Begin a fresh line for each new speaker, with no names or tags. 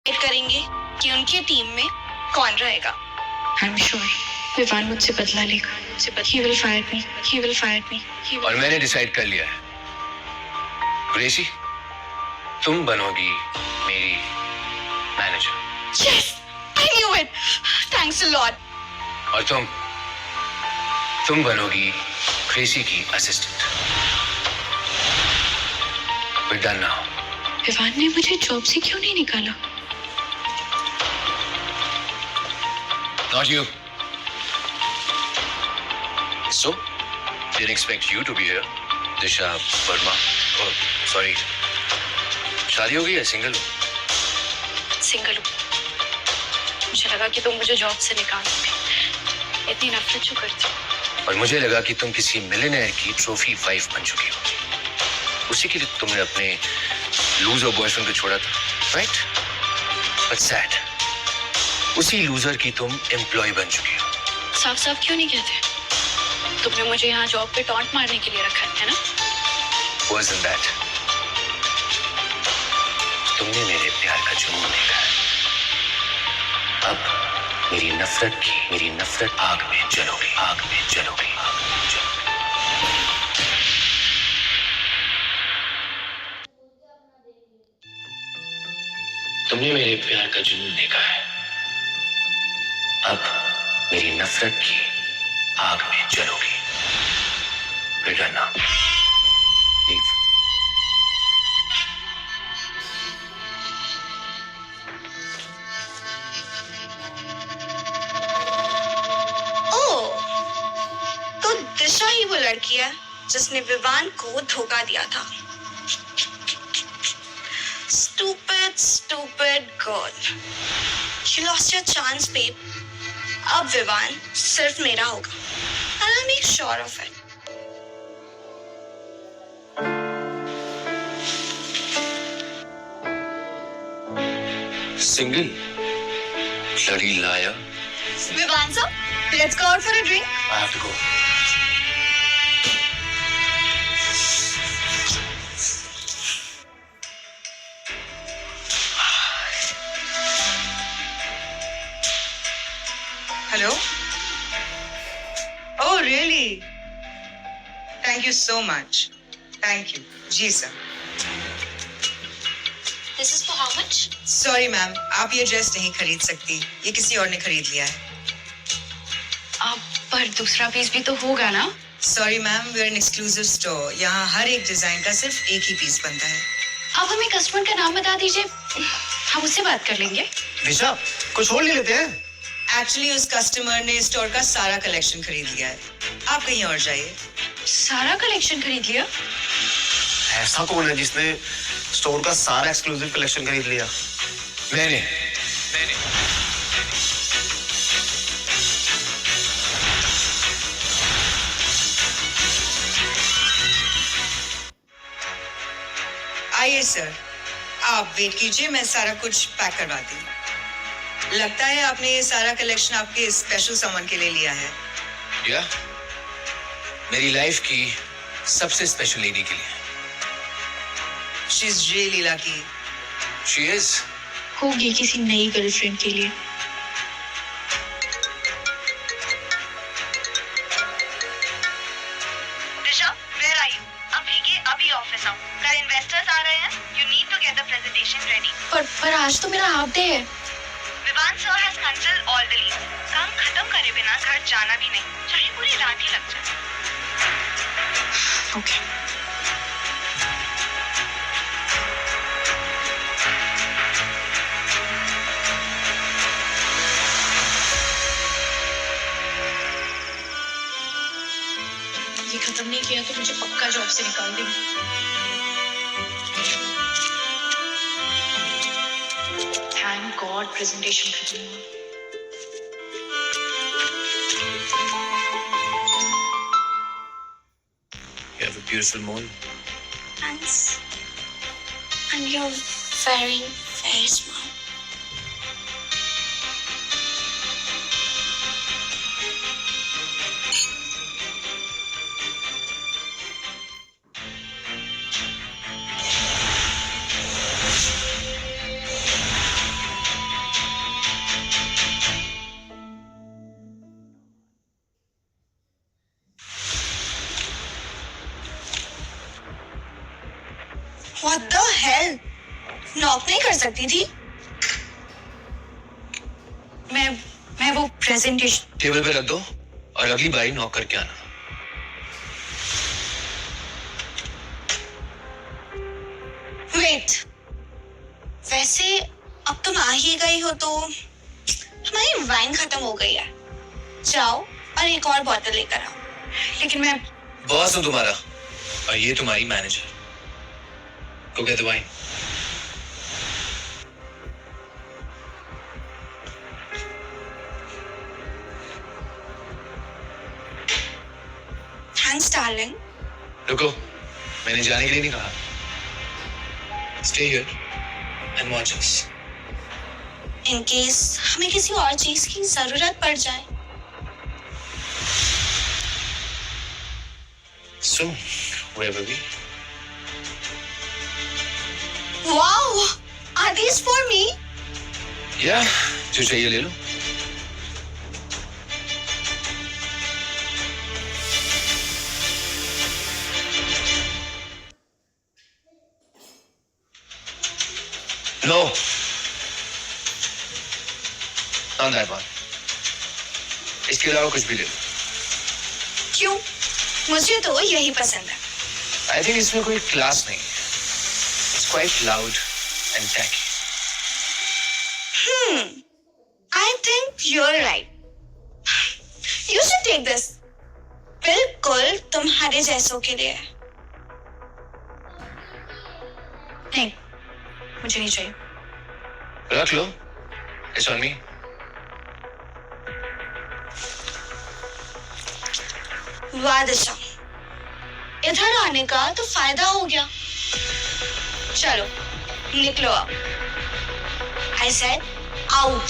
करेंगे कि उनकी टीम में कौन रहेगा।
आई एम श्योर विवान मुझसे बदला लेगा। He will fire me. He will fire me.
और मैंने डिसाइड कर लिया है, ग्रेसी, तुम बनोगी मेरी manager.
Yes, I knew it. Thanks a lot.
और तुम बनोगी ग्रेसी की assistant. We're done now.
Vivaan ने मुझे जॉब से क्यों नहीं निकाला?
Not you. So, didn't expect you to be here, Disha Verma. Oh, sorry. शादी हो गई है, सिंगल हो?
सिंगल हूँ। मुझे लगा कि तुम मुझे जॉब से निकाल दोगे। इतनी नफरत क्यों करती हो?
और मुझे लगा कि तुम किसी मिलियनेयर की ट्रॉफी वाइफ बन चुकी हो। उसी के लिए तुमने अपने लूजर बॉयफ्रेंड को छोड़ा था, राइट? बट सैड, उसी लूजर की तुम एम्प्लॉय बन चुकी हो।
साफ साफ क्यों नहीं कहते? तुमने मुझे यहाँ जॉब पे टॉन्ट मारने के लिए रखा है ना?
Wasn't that? तुमने मेरे प्यार का जुनून देखा है। अब मेरी नफरत आग में जलोगी, आग में जलोगी, आग में जलोगी। तुमने मेरे प्यार का जुनून देखा है। अब मेरी नफरत की आग में जलोगी। Return now. Leave.
ओह, तो दिशा ही वो लड़की है जिसने विवान को धोखा दिया था। Stupid girl. You lost your chance, babe. अब विवान सिर्फ मेरा होगा। And I'll make sure of it.
Single? Bloody liar.
Vivan sir, let's go out for a drink.
I have to go.
Hello? Oh, really? Thank you so much. Thank you. जी sir.
This is for how much?
Sorry ma'am, आप ये dress नहीं खरीद सकती। ये किसी और ने खरीद लिया है।
पर दूसरा पीस भी तो होगा ना?
Sorry ma'am, we are an exclusive store. यहाँ हर एक डिजाइन का सिर्फ एक ही पीस बनता है।
आप हमें कस्टमर का नाम बता दीजिए, हम उससे बात कर लेंगे।
दिशा, कुछ और ले लेते हैं।
Actually उस कस्टमर ने स्टोर का सारा कलेक्शन खरीद लिया है। आप कहीं और जाइए।
सारा कलेक्शन खरीद लिया?
ऐसा कौन है जिसने स्टोर का सारा एक्सक्लूसिव कलेक्शन खरीद लिया?
मैंने
आइए सर, आप वेट कीजिए, मैं सारा कुछ पैक करवाती हूँ। लगता है आपने ये सारा कलेक्शन आपके स्पेशल सामान के लिए लिया है।
या मेरी लाइफ की सबसे स्पेशल लेडी के लिए।
She is really lucky.
She is.
होगी किसी नई गर्लफ्रेंड के लिए।
दिशा, where are you? अभी ऑफिस आओ। कल इन्वेस्टर्स आ रहे हैं। You need to get the presentation ready.
पर आज तो मेरा हाफ डे है।
Vivaan sir has cancelled all the leads. काम खत्म करे बिना घर जाना भी नहीं, चाहे पूरी रात ही लग जाए।
ओके। ये खत्म नहीं किया तो मुझे पक्का जॉब से निकाल देंगे। थैंक गॉड प्रेजेंटेशन खत्म हुआ।
You have a beautiful moon.
Thanks. And you're very, very smart. सकती थी।
मैं वो प्रेजेंटेशन
टेबल पे रख दो और अगली बारी नॉक करके आना।
वेट, वैसे अब तुम आ ही गई हो तो हमारी वाइन खत्म हो गई है, जाओ और एक और बोतल लेकर आओ।
लेकिन मैं
बॉस हूं तुम्हारा और ये तुम्हारी मैनेजर। को कहते वाइन।
Thanks darling.
रुको, मैंने जाने के लिए नहीं कहा। Stay here and watch us.
In case हमें किसी और चीज की जरूरत पड़ जाए।
So, where were we?
Wow, are these for me?
Yeah, जो चाहिए ले लो। No. Not that one. इसके अलावा कुछ भी ले लो।
क्यों? मुझे तो यही पसंद है।
I think इसमें कोई क्लास नहीं। It's quite loud and tacky.
I think you're right. You should take this. बिल्कुल तुम्हारे जैसों के लिए।
नहीं, मुझे नहीं चाहिए।
रख लो। It's on me.
वाह दिशा, इधर आने का तो फायदा हो गया। चलो निकलो अब। I said out.